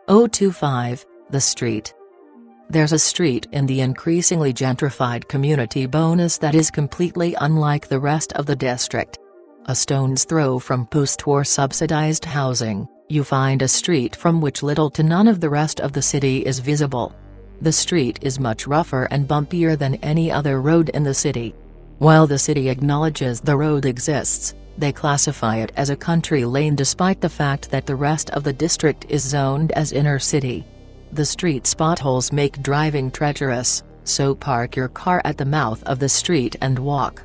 025, The Street. There's a street in the increasingly gentrified community Bonus that is completely unlike the rest of the district. A stone's throw from post-war subsidized housing, you find a street from which little to none of the rest of the city is visible. The street is much rougher and bumpier than any other road in the city. While the city acknowledges the road exists, they classify it as a country lane despite the fact that the rest of the district is zoned as inner city. The street's potholes make driving treacherous, so park your car at the mouth of the street and walk.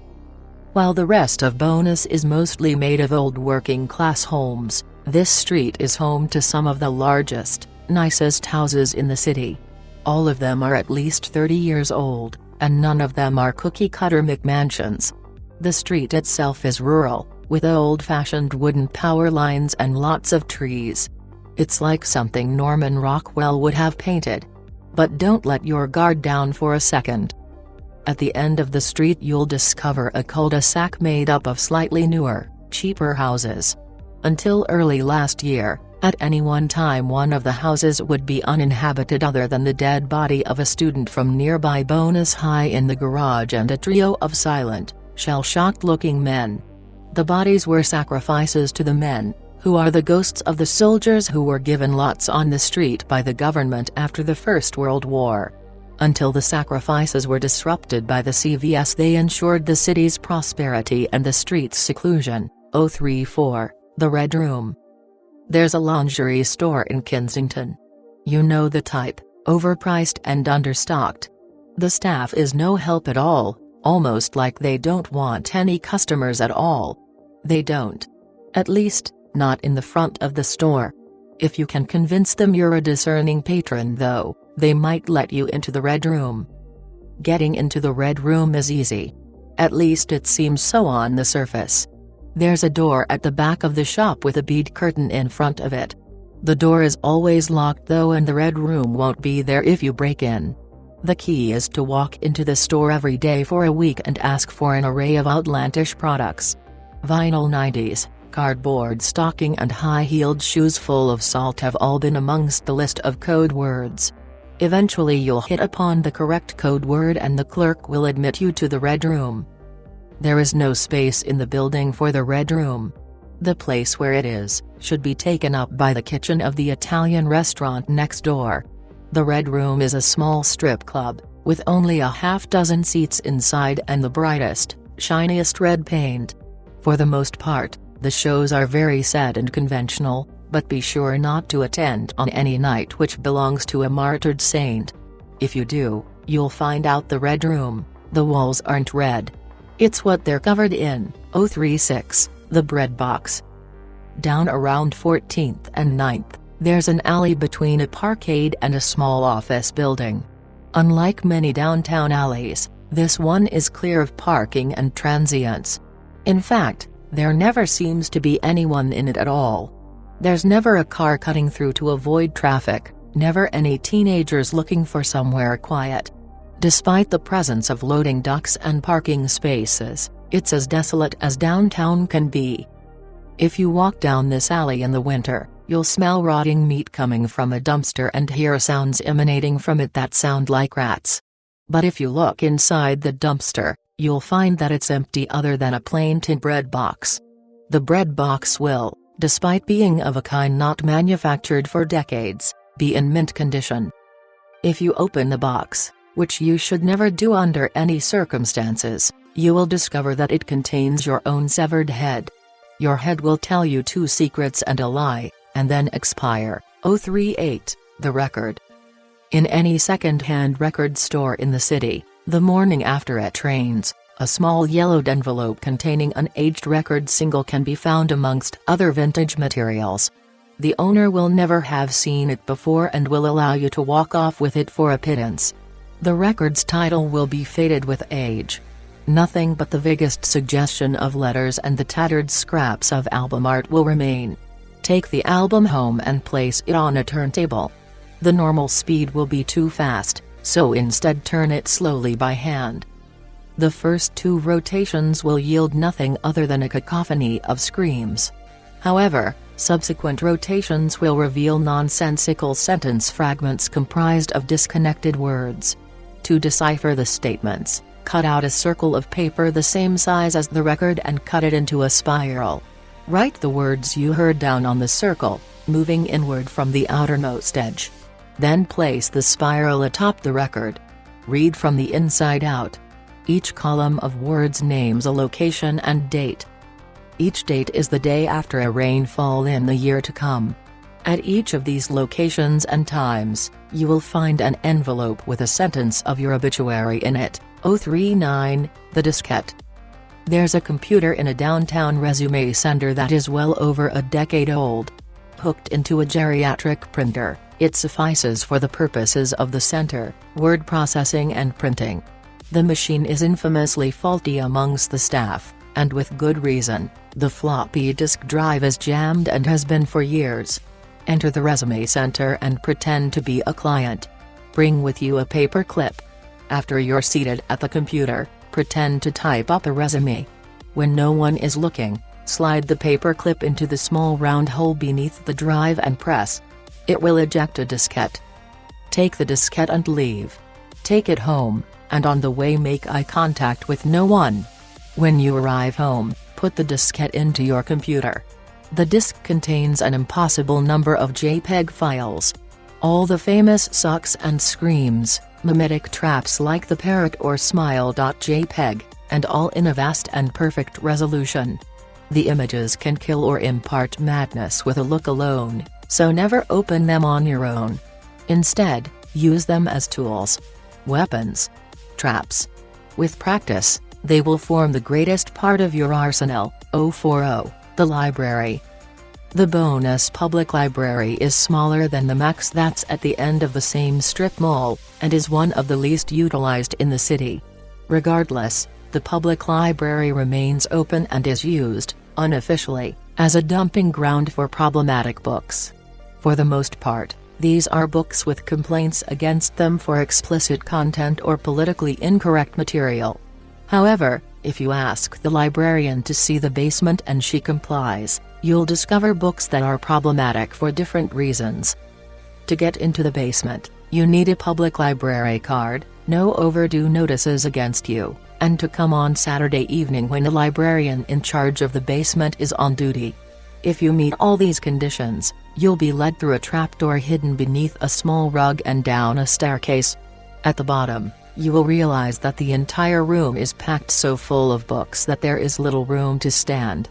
While the rest of Bonus is mostly made of old working-class homes, this street is home to some of the largest, nicest houses in the city. All of them are at least 30 years old, and none of them are cookie-cutter McMansions. The street itself is rural, with old-fashioned wooden power lines and lots of trees. It's like something Norman Rockwell would have painted. But don't let your guard down for a second. At the end of the street you'll discover a cul-de-sac made up of slightly newer, cheaper houses. Until early last year, at any one time one of the houses would be uninhabited other than the dead body of a student from nearby Bonus High in the garage and a trio of silent, shell-shocked looking men. The bodies were sacrifices to the men, who are the ghosts of the soldiers who were given lots on the street by the government after the First World War. Until the sacrifices were disrupted by the CVS, they ensured the city's prosperity and the street's seclusion. 034, The Red Room. There's a lingerie store in Kensington. You know the type, overpriced and understocked. The staff is no help at all, almost like they don't want any customers at all. They don't. At least, not in the front of the store. If you can convince them you're a discerning patron though, they might let you into the Red Room. Getting into the Red Room is easy. At least it seems so on the surface. There's a door at the back of the shop with a bead curtain in front of it. The door is always locked though, and the Red Room won't be there if you break in. The key is to walk into the store every day for a week and ask for an array of outlandish products. Vinyl 90s, cardboard stocking and high-heeled shoes full of salt have all been amongst the list of code words. Eventually you'll hit upon the correct code word and the clerk will admit you to the Red Room. There is no space in the building for the Red Room. The place where it is, should be taken up by the kitchen of the Italian restaurant next door. The Red Room is a small strip club, with only a half-dozen seats inside and the brightest, shiniest red paint. For the most part, the shows are very sad and conventional, but be sure not to attend on any night which belongs to a martyred saint. If you do, you'll find out the Red Room, the walls aren't red. It's what they're covered in. 036, The Bread Box. Down around 14th and 9th, there's an alley between a parkade and a small office building. Unlike many downtown alleys, this one is clear of parking and transients. In fact, there never seems to be anyone in it at all. There's never a car cutting through to avoid traffic, never any teenagers looking for somewhere quiet. Despite the presence of loading docks and parking spaces, it's as desolate as downtown can be. If you walk down this alley in the winter, you'll smell rotting meat coming from a dumpster and hear sounds emanating from it that sound like rats. But if you look inside the dumpster, you'll find that it's empty other than a plain tin bread box. The bread box will, despite being of a kind not manufactured for decades, be in mint condition. If you open the box, which you should never do under any circumstances, you will discover that it contains your own severed head. Your head will tell you two secrets and a lie, and then expire. 038, The Record. In any second-hand record store in the city, the morning after it rains, a small yellowed envelope containing an aged record single can be found amongst other vintage materials. The owner will never have seen it before and will allow you to walk off with it for a pittance. The record's title will be faded with age. Nothing but the vaguest suggestion of letters and the tattered scraps of album art will remain. Take the album home and place it on a turntable. The normal speed will be too fast, so instead turn it slowly by hand. The first two rotations will yield nothing other than a cacophony of screams. However, Subsequent rotations will reveal nonsensical sentence fragments comprised of disconnected words. To decipher the statements, cut out a circle of paper the same size as the record and cut it into a spiral. Write the words you heard down on the circle, moving inward from the outermost edge. Then place the spiral atop the record. Read from the inside out. Each column of words names a location and date. Each date is the day after a rainfall in the year to come. At each of these locations and times, you will find an envelope with a sentence of your obituary in it. 039, the diskette. There's a computer in a downtown resume center that is well over a decade old. Hooked into a geriatric printer, it suffices for the purposes of the center, word processing and printing. The machine is infamously faulty amongst the staff, and with good reason. The floppy disk drive is jammed and has been for years. Enter the resume center and pretend to be a client. Bring with you a paper clip. After you're seated at the computer, pretend to type up a resume. When no one is looking, slide the paper clip into the small round hole beneath the drive and press. It will eject a diskette. Take the diskette and leave. Take it home, and on the way make eye contact with no one. When you arrive home, put the diskette into your computer. The disk contains an impossible number of JPEG files. All the famous sucks and screams, mimetic traps like the parrot or smile.jpg, and all in a vast and perfect resolution. The images can kill or impart madness with a look alone, so never open them on your own. Instead, use them as tools. Weapons. Traps. With practice, they will form the greatest part of your arsenal. 040, the library. The bonus public library is smaller than the max that's at the end of the same strip mall, and is one of the least utilized in the city. Regardless, the public library remains open and is used, unofficially, as a dumping ground for problematic books. For the most part, these are books with complaints against them for explicit content or politically incorrect material. However, if you ask the librarian to see the basement and she complies, you'll discover books that are problematic for different reasons. To get into the basement, you need a public library card, no overdue notices against you, and to come on Saturday evening when the librarian in charge of the basement is on duty. If you meet all these conditions, you'll be led through a trapdoor hidden beneath a small rug and down a staircase. At the bottom, you will realize that the entire room is packed so full of books that there is little room to stand.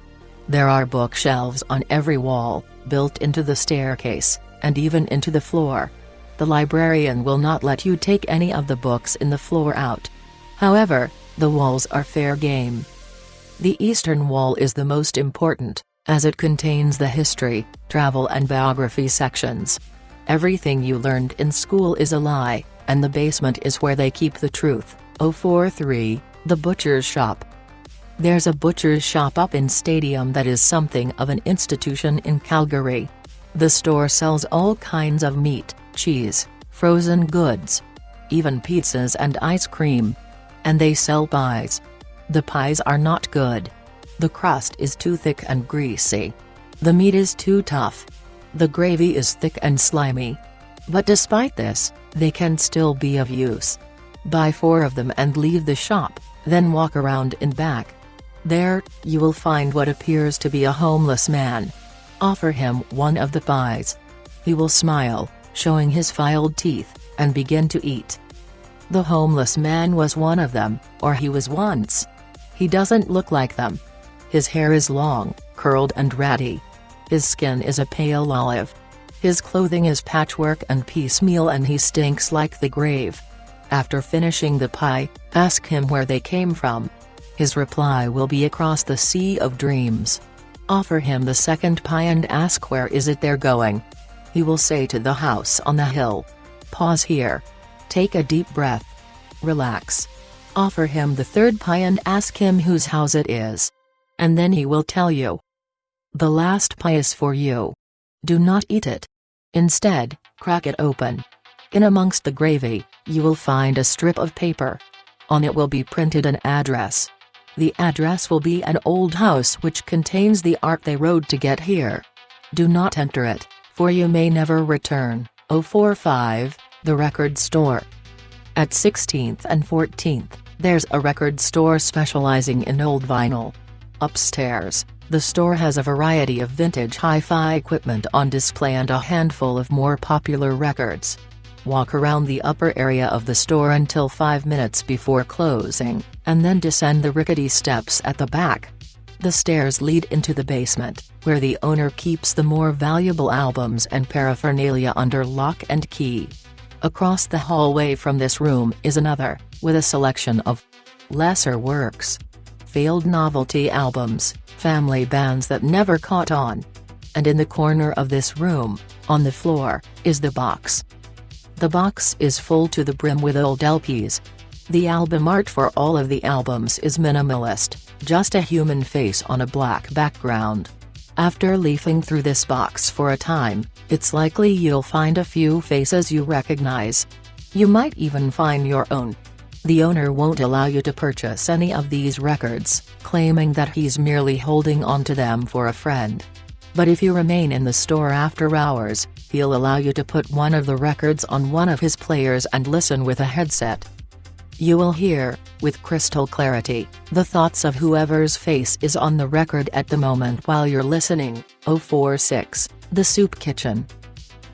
There are bookshelves on every wall, built into the staircase, and even into the floor. The librarian will not let you take any of the books in the floor out. However, the walls are fair game. The eastern wall is the most important, as it contains the history, travel and biography sections. Everything you learned in school is a lie, and the basement is where they keep the truth. 043, the butcher's shop. There's a butcher's shop up in Stadium that is something of an institution in Calgary. The store sells all kinds of meat, cheese, frozen goods, even pizzas and ice cream. And they sell pies. The pies are not good. The crust is too thick and greasy. The meat is too tough. The gravy is thick and slimy. But despite this, they can still be of use. Buy 4 of them and leave the shop, then walk around in back. There, you will find what appears to be a homeless man. Offer him one of the pies. He will smile, showing his filed teeth, and begin to eat. The homeless man was one of them, or he was once. He doesn't look like them. His hair is long, curled and ratty. His skin is a pale olive. His clothing is patchwork and piecemeal, and he stinks like the grave. After finishing the pie, ask him where they came from. His reply will be across the sea of dreams. Offer him the second pie and ask where is it they're going. He will say to the house on the hill. Pause here. Take a deep breath. Relax. Offer him the third pie and ask him whose house it is. And then he will tell you. The last pie is for you. Do not eat it. Instead, crack it open. In amongst the gravy, you will find a strip of paper. On it will be printed an address. The address will be an old house which contains the art they rode to get here. Do not enter it, for you may never return. 045, The Record Store. At 16th and 14th, there's a record store specializing in old vinyl. Upstairs, the store has a variety of vintage hi-fi equipment on display and a handful of more popular records. Walk around the upper area of the store until 5 minutes before closing, and then descend the rickety steps at the back. The stairs lead into the basement, where the owner keeps the more valuable albums and paraphernalia under lock and key. Across the hallway from this room is another, with a selection of lesser works, failed novelty albums, family bands that never caught on. And in the corner of this room, on the floor, is the box. The box is full to the brim with old LPs. The album art for all of the albums is minimalist, just a human face on a black background. After leafing through this box for a time, it's likely you'll find a few faces you recognize. You might even find your own. The owner won't allow you to purchase any of these records, claiming that he's merely holding onto them for a friend. But if you remain in the store after hours, he'll allow you to put one of the records on one of his players and listen with a headset. You will hear, with crystal clarity, the thoughts of whoever's face is on the record at the moment while you're listening. 046, The Soup Kitchen.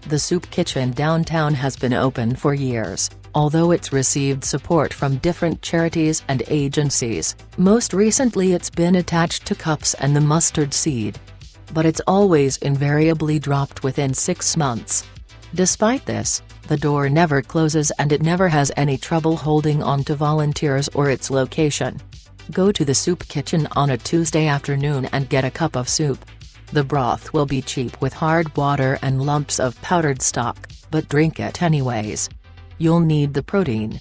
The Soup Kitchen downtown has been open for years, although it's received support from different charities and agencies. Most recently it's been attached to Cups and the Mustard Seed. But it's always invariably dropped within 6 months. Despite this, the door never closes and it never has any trouble holding on to volunteers or its location. Go to the Soup Kitchen on a Tuesday afternoon and get a cup of soup. The broth will be cheap with hard water and lumps of powdered stock, but drink it anyways. You'll need the protein.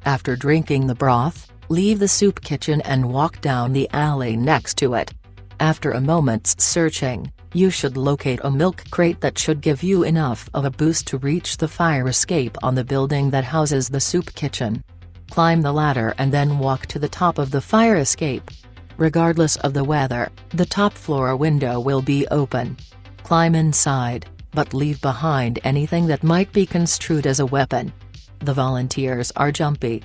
After drinking the broth, leave the Soup Kitchen and walk down the alley next to it. After a moment's searching, you should locate a milk crate that should give you enough of a boost to reach the fire escape on the building that houses the Soup Kitchen. Climb the ladder and then walk to the top of the fire escape. Regardless of the weather, the top floor window will be open. Climb inside, but leave behind anything that might be construed as a weapon. The volunteers are jumpy.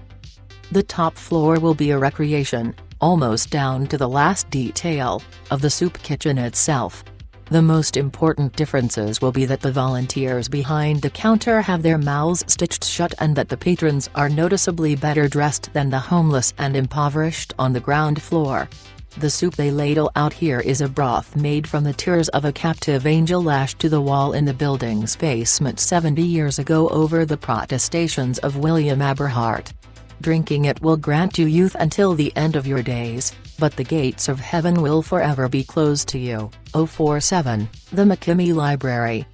The top floor will be a recreation, almost down to the last detail, of the Soup Kitchen itself. The most important differences will be that the volunteers behind the counter have their mouths stitched shut and that the patrons are noticeably better dressed than the homeless and impoverished on the ground floor. The soup they ladle out here is a broth made from the tears of a captive angel lashed to the wall in the building's basement 70 years ago over the protestations of William Aberhart. Drinking it will grant you youth until the end of your days, but the gates of heaven will forever be closed to you. 047, The McKimmey Library.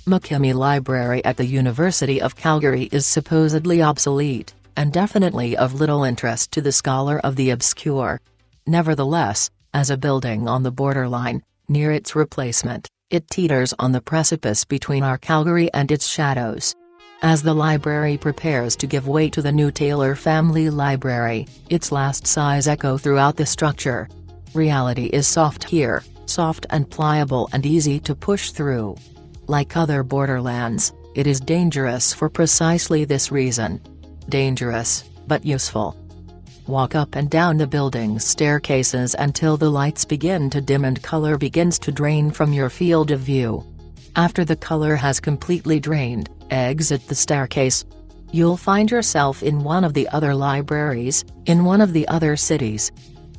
McKimmey Library at the University of Calgary is supposedly obsolete, and definitely of little interest to the scholar of the obscure. Nevertheless, as a building on the borderline, near its replacement, it teeters on the precipice between our Calgary and its shadows. As the library prepares to give way to the new Taylor Family Library, its last sighs echo throughout the structure. Reality is soft here, soft and pliable and easy to push through. Like other borderlands, it is dangerous for precisely this reason. Dangerous, but useful. Walk up and down the building's staircases until the lights begin to dim and color begins to drain from your field of view. After the color has completely drained, exit the staircase. You'll find yourself in one of the other libraries, in one of the other cities.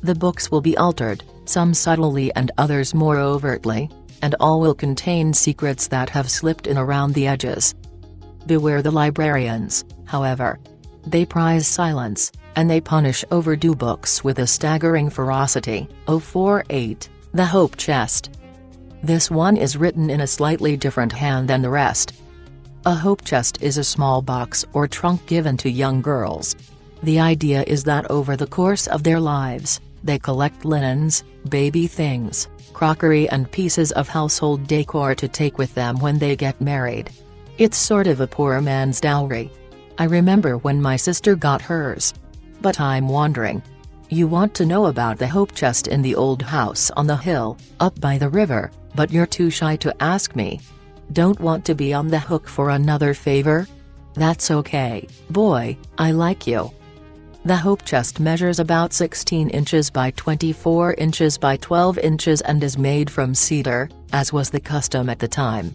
The books will be altered, some subtly and others more overtly, and all will contain secrets that have slipped in around the edges. Beware the librarians, however. They prize silence, and they punish overdue books with a staggering ferocity. 048, The Hope Chest. This one is written in a slightly different hand than the rest. A hope chest is a small box or trunk given to young girls. The idea is that over the course of their lives, they collect linens, baby things, crockery and pieces of household decor to take with them when they get married. It's sort of a poor man's dowry. I remember when my sister got hers. But I'm wondering. You want to know about the hope chest in the old house on the hill, up by the river, But you're too shy to ask me. Don't want to be on the hook for another favor? That's okay, boy, I like you. The hope chest measures about 16 inches by 24 inches by 12 inches and is made from cedar, as was the custom at the time.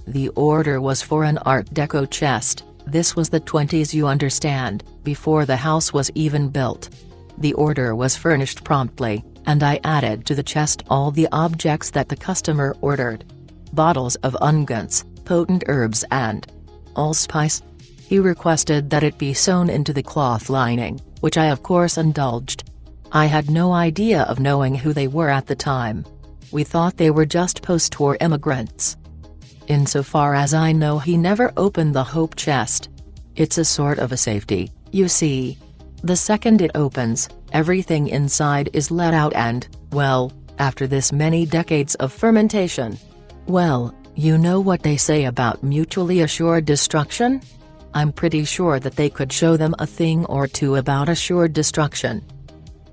The order was for an Art Deco chest. This was the 20s, you understand, before the house was even built. The order was furnished promptly, and I added to the chest all the objects that the customer ordered. Bottles of unguents, potent herbs and allspice. He requested that it be sewn into the cloth lining, which I of course indulged. I had no idea of knowing who they were at the time. We thought they were just post-war immigrants. Insofar as I know, he never opened the hope chest. It's a sort of a safety, you see. The second it opens, everything inside is let out and, well, after this many decades of fermentation. Well, you know what they say about mutually assured destruction? I'm pretty sure that they could show them a thing or two about assured destruction.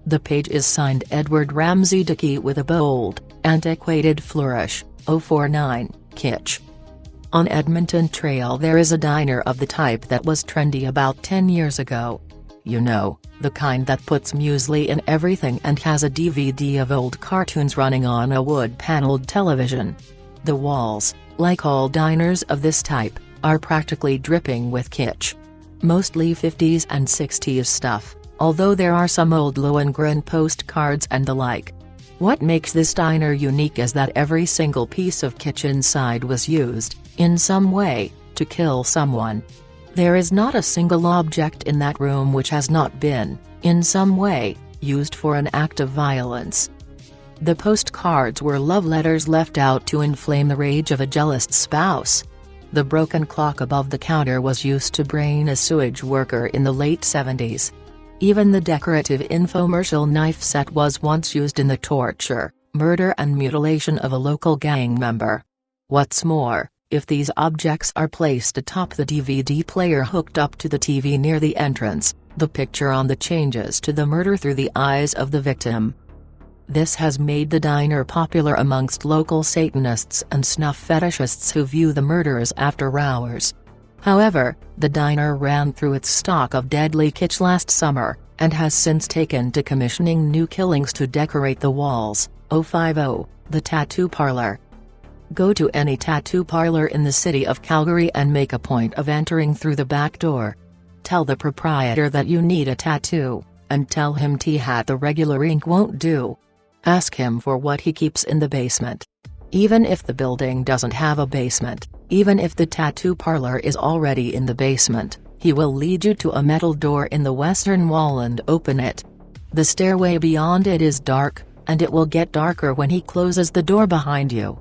The page is signed Edward Ramsay Dickey with a bold, antiquated flourish, 049, kitsch. On Edmonton Trail there is a diner of the type that was trendy about 10 years ago. You know, the kind that puts muesli in everything and has a DVD of old cartoons running on a wood-paneled television. The walls, like all diners of this type, are practically dripping with kitsch. Mostly 50s and 60s stuff, although there are some old Lohengrin postcards and the like. What makes this diner unique is that every single piece of kitsch inside was used, in some way, to kill someone. There is not a single object in that room which has not been, in some way, used for an act of violence. The postcards were love letters left out to inflame the rage of a jealous spouse. The broken clock above the counter was used to brain a sewage worker in the late 70s. Even the decorative infomercial knife set was once used in the torture, murder and mutilation of a local gang member. What's more, if these objects are placed atop the DVD player hooked up to the TV near the entrance, the picture on the changes to the murder through the eyes of the victim. This has made the diner popular amongst local Satanists and snuff fetishists who view the murders after hours. However, the diner ran through its stock of deadly kitsch last summer, and has since taken to commissioning new killings to decorate the walls. 050, the tattoo parlor. Go to any tattoo parlor in the city of Calgary and make a point of entering through the back door. Tell the proprietor that you need a tattoo, and tell him the regular ink won't do. Ask him for what he keeps in the basement. Even if the building doesn't have a basement, even if the tattoo parlor is already in the basement, he will lead you to a metal door in the western wall and open it. The stairway beyond it is dark, and it will get darker when he closes the door behind you.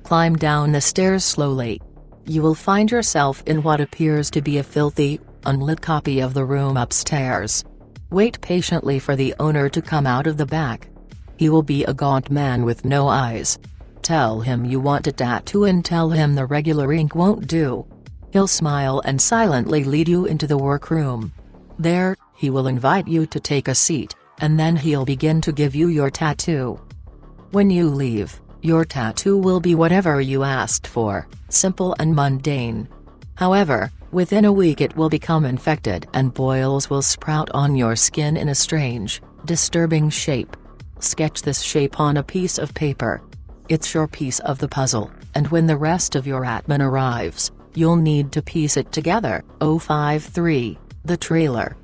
Climb down the stairs slowly. You will find yourself in what appears to be a filthy, unlit copy of the room upstairs. Wait patiently for the owner to come out of the back. He will be a gaunt man with no eyes. Tell him you want a tattoo and tell him the regular ink won't do. He'll smile and silently lead you into the workroom. There, he will invite you to take a seat, and then he'll begin to give you your tattoo. When you leave, your tattoo will be whatever you asked for, simple and mundane. However, within a week it will become infected and boils will sprout on your skin in a strange, disturbing shape. Sketch this shape on a piece of paper. It's your piece of the puzzle, and when the rest of your Atman arrives, you'll need to piece it together. 053, the trailer.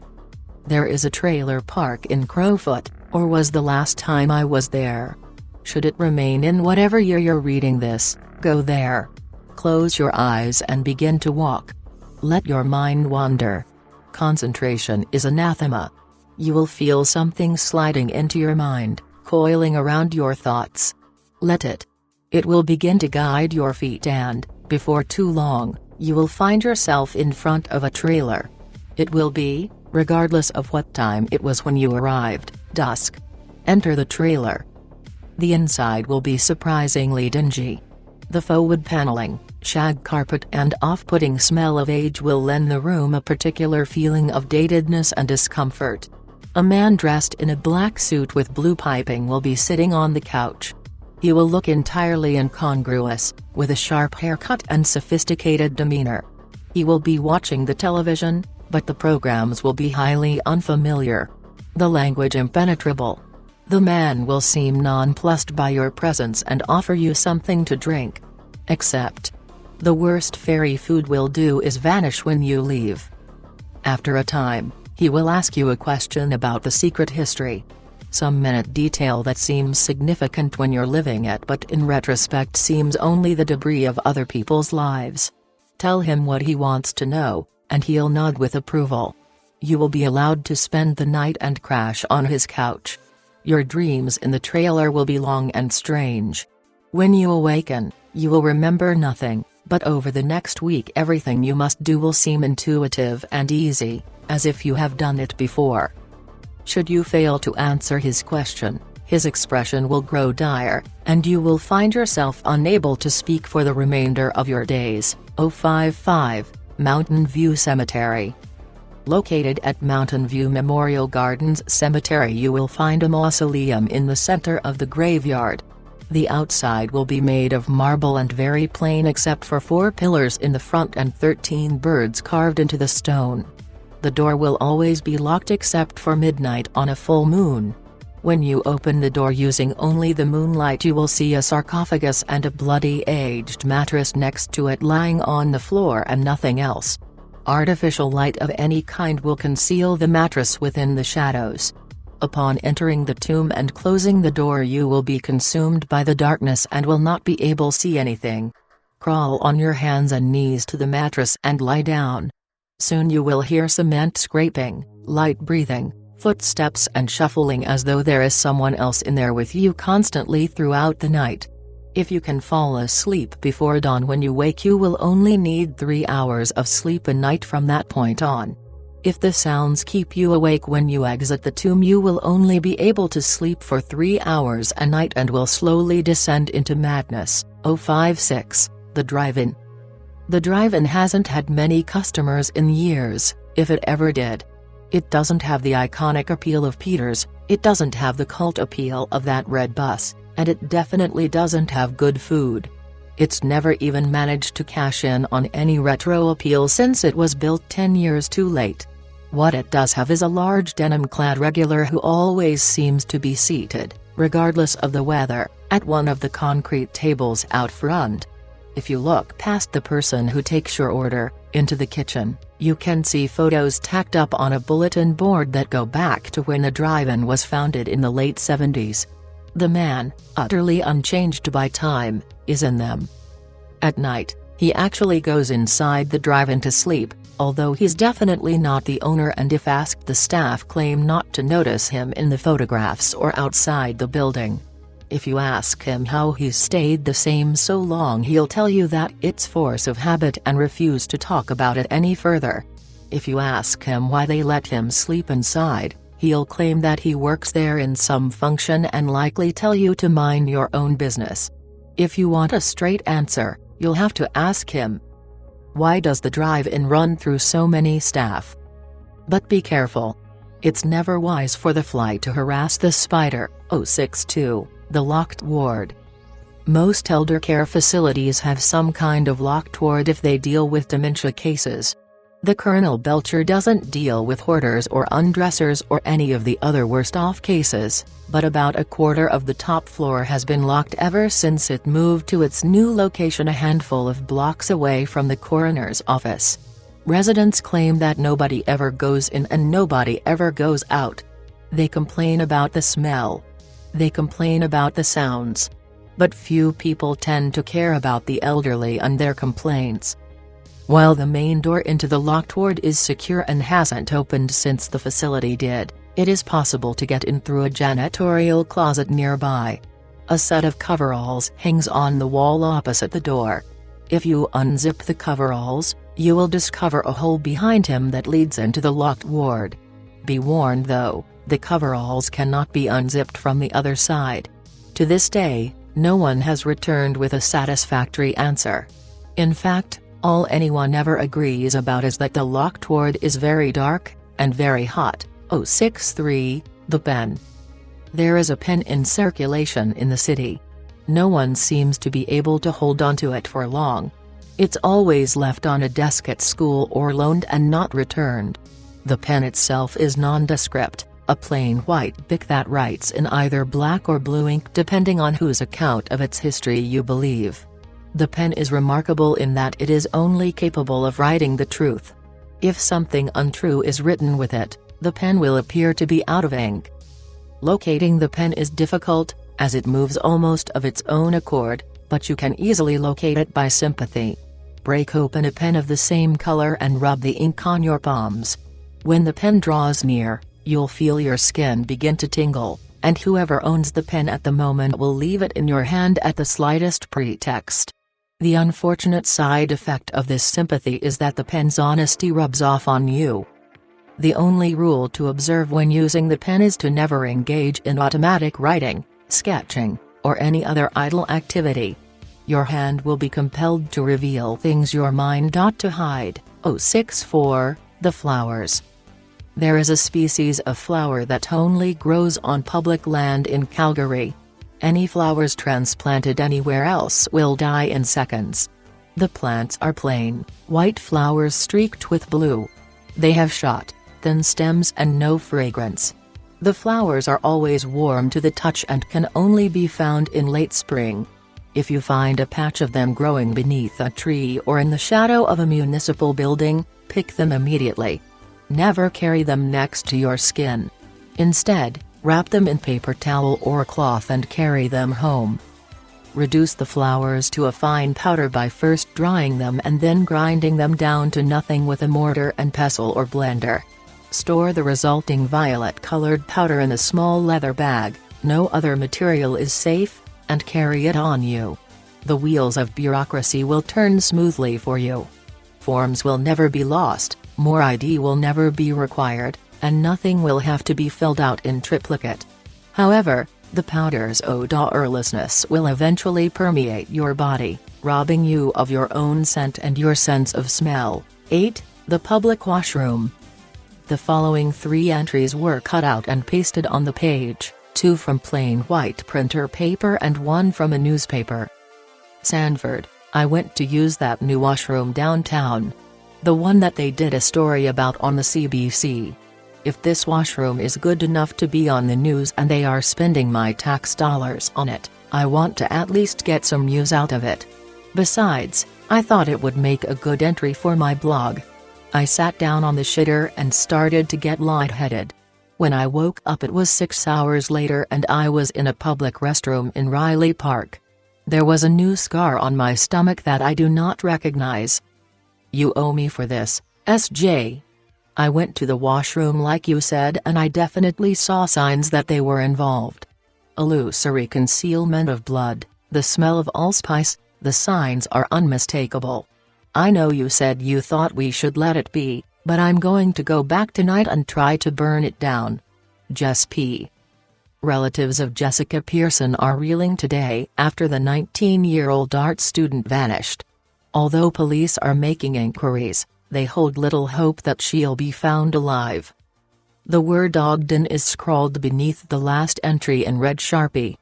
There is a trailer park in Crowfoot, or was the last time I was there. Should it remain in whatever year you're reading this, go there. Close your eyes and begin to walk. Let your mind wander. Concentration is anathema. You will feel something sliding into your mind, coiling around your thoughts. Let it. It will begin to guide your feet and, before too long, you will find yourself in front of a trailer. It will be, regardless of what time it was when you arrived, dusk. Enter the trailer. The inside will be surprisingly dingy. The faux wood paneling, shag carpet and off-putting smell of age will lend the room a particular feeling of datedness and discomfort. A man dressed in a black suit with blue piping will be sitting on the couch. He will look entirely incongruous, with a sharp haircut and sophisticated demeanor. He will be watching the television, but the programs will be highly unfamiliar. The language impenetrable. The man will seem nonplussed by your presence and offer you something to drink. Except, the worst fairy food will do is vanish when you leave. After a time, he will ask you a question about the secret history. Some minute detail that seems significant when you're living it but in retrospect seems only the debris of other people's lives. Tell him what he wants to know, and he'll nod with approval. You will be allowed to spend the night and crash on his couch. Your dreams in the trailer will be long and strange. When you awaken, you will remember nothing, but over the next week everything you must do will seem intuitive and easy, as if you have done it before. Should you fail to answer his question, his expression will grow dire, and you will find yourself unable to speak for the remainder of your days. 055, Mountain View Cemetery. Located at Mountain View Memorial Gardens Cemetery, you will find a mausoleum in the center of the graveyard. The outside will be made of marble and very plain except for 4 pillars in the front and 13 birds carved into the stone. The door will always be locked except for midnight on a full moon. When you open the door using only the moonlight, you will see a sarcophagus and a bloody aged mattress next to it lying on the floor and nothing else. Artificial light of any kind will conceal the mattress within the shadows. Upon entering the tomb and closing the door, you will be consumed by the darkness and will not be able to see anything. Crawl on your hands and knees to the mattress and lie down. Soon you will hear cement scraping, light breathing, footsteps and shuffling as though there is someone else in there with you constantly throughout the night. If you can fall asleep before dawn, when you wake you will only need 3 hours of sleep a night from that point on. If the sounds keep you awake when you exit the tomb, you will only be able to sleep for 3 hours a night and will slowly descend into madness. 056, The Drive-In. The drive-in hasn't had many customers in years, if it ever did. It doesn't have the iconic appeal of Peter's, it doesn't have the cult appeal of that red bus, and it definitely doesn't have good food. It's never even managed to cash in on any retro appeal since it was built 10 years too late. What it does have is a large denim-clad regular who always seems to be seated, regardless of the weather, at one of the concrete tables out front. If you look past the person who takes your order, into the kitchen, you can see photos tacked up on a bulletin board that go back to when the drive-in was founded in the late 70s. The man, utterly unchanged by time, is in them. At night, he actually goes inside the drive-in to sleep, although he's definitely not the owner, and if asked, the staff claim not to notice him in the photographs or outside the building. If you ask him how he's stayed the same so long, he'll tell you that it's force of habit and refuse to talk about it any further. If you ask him why they let him sleep inside, he'll claim that he works there in some function and likely tell you to mind your own business. If you want a straight answer, you'll have to ask him, why does the drive-in run through so many staff? But be careful. It's never wise for the fly to harass the spider. 062, The Locked Ward. Most elder care facilities have some kind of locked ward if they deal with dementia cases. The Colonel Belcher doesn't deal with hoarders or undressers or any of the other worst-off cases, but about a quarter of the top floor has been locked ever since it moved to its new location a handful of blocks away from the coroner's office. Residents claim that nobody ever goes in and nobody ever goes out. They complain about the smell. They complain about the sounds. But few people tend to care about the elderly and their complaints. While the main door into the locked ward is secure and hasn't opened since the facility did, it is possible to get in through a janitorial closet nearby. A set of coveralls hangs on the wall opposite the door. If you unzip the coveralls, you will discover a hole behind him that leads into the locked ward. Be warned though, the coveralls cannot be unzipped from the other side. To this day, no one has returned with a satisfactory answer. In fact, all anyone ever agrees about is that the locked ward is very dark, and very hot. 063, The Pen. There is a pen in circulation in the city. No one seems to be able to hold onto it for long. It's always left on a desk at school or loaned and not returned. The pen itself is nondescript, a plain white bic that writes in either black or blue ink depending on whose account of its history you believe. The pen is remarkable in that it is only capable of writing the truth. If something untrue is written with it, the pen will appear to be out of ink. Locating the pen is difficult, as it moves almost of its own accord, but you can easily locate it by sympathy. Break open a pen of the same color and rub the ink on your palms. When the pen draws near, you'll feel your skin begin to tingle, and whoever owns the pen at the moment will leave it in your hand at the slightest pretext. The unfortunate side effect of this sympathy is that the pen's honesty rubs off on you. The only rule to observe when using the pen is to never engage in automatic writing, sketching, or any other idle activity. Your hand will be compelled to reveal things your mind ought to hide. 064, the flowers. There is a species of flower that only grows on public land in Calgary. Any flowers transplanted anywhere else will die in seconds. The plants are plain, white flowers streaked with blue. They have short, thin stems and no fragrance. The flowers are always warm to the touch and can only be found in late spring. If you find a patch of them growing beneath a tree or in the shadow of a municipal building, pick them immediately. Never carry them next to your skin. Instead, wrap them in paper towel or cloth and carry them home. Reduce the flowers to a fine powder by first drying them and then grinding them down to nothing with a mortar and pestle or blender. Store the resulting violet-colored powder in a small leather bag, no other material is safe, and carry it on you. The wheels of bureaucracy will turn smoothly for you. Forms will never be lost, more ID will never be required, and nothing will have to be filled out in triplicate. However, the powder's odorlessness will eventually permeate your body, robbing you of your own scent and your sense of smell. 8. The public washroom. The following 3 entries were cut out and pasted on the page, 2 from plain white printer paper and 1 from a newspaper. Sanford, I went to use that new washroom downtown. The one that they did a story about on the CBC. If this washroom is good enough to be on the news and they are spending my tax dollars on it, I want to at least get some use out of it. Besides, I thought it would make a good entry for my blog. I sat down on the shitter and started to get lightheaded. When I woke up it was 6 hours later and I was in a public restroom in Riley Park. There was a new scar on my stomach that I do not recognize. You owe me for this, SJ. I went to the washroom like you said and I definitely saw signs that they were involved. Illusory concealment of blood, the smell of allspice, the signs are unmistakable. I know you said you thought we should let it be, but I'm going to go back tonight and try to burn it down. Jess P. Relatives of Jessica Pearson are reeling today after the 19-year-old art student vanished. Although police are making inquiries, they hold little hope that she'll be found alive. The word Ogden is scrawled beneath the last entry in red Sharpie.